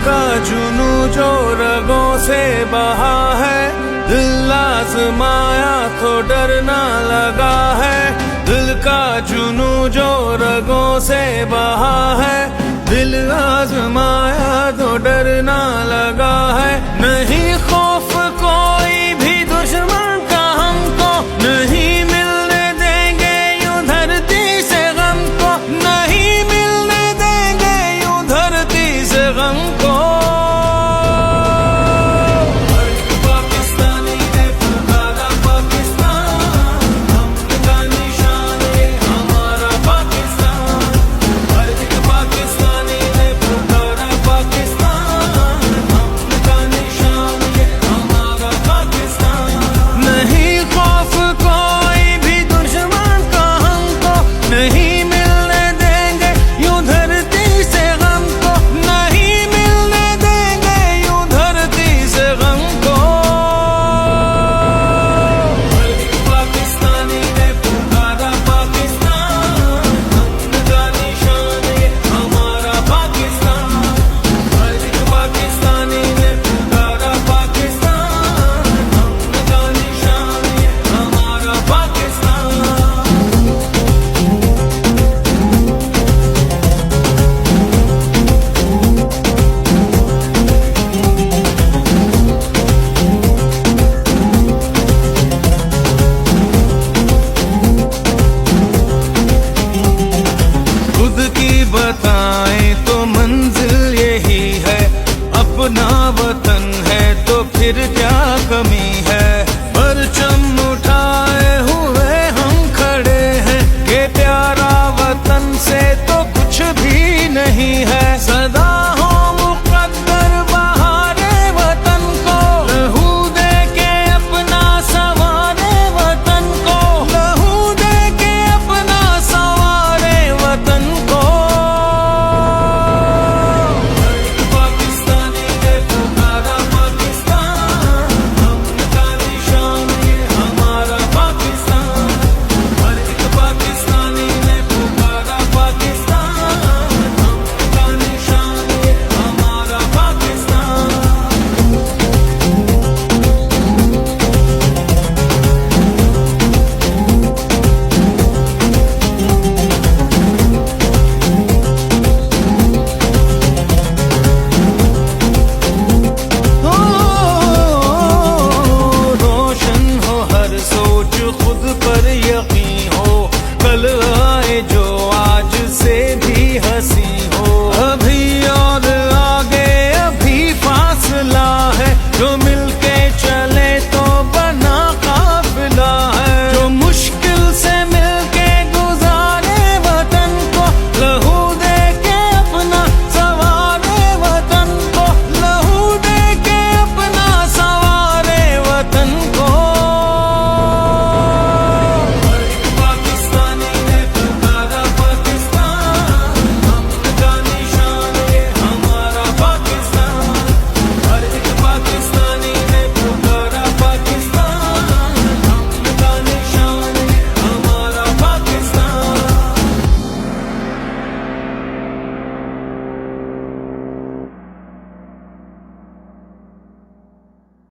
का जुनू जो रगों से बहा है, दिल आजमाया तो डरना लगा है। दिल का जुनू जो रगों से बहा है, दिल आजमाया तो डरना लगा है। नहीं खौफ कोई भी दुश्मन का हमको, नहीं मिलने देंगे यूं धरती से गम को, नहीं मिलने देंगे यूं धरती से गम को। बताएं तो मंजिल यही है, अपना वतन है तो फिर क्या कमी है। परचम उठाए हुए हम खड़े हैं, ये प्यारा वतन से तो कुछ भी नहीं है।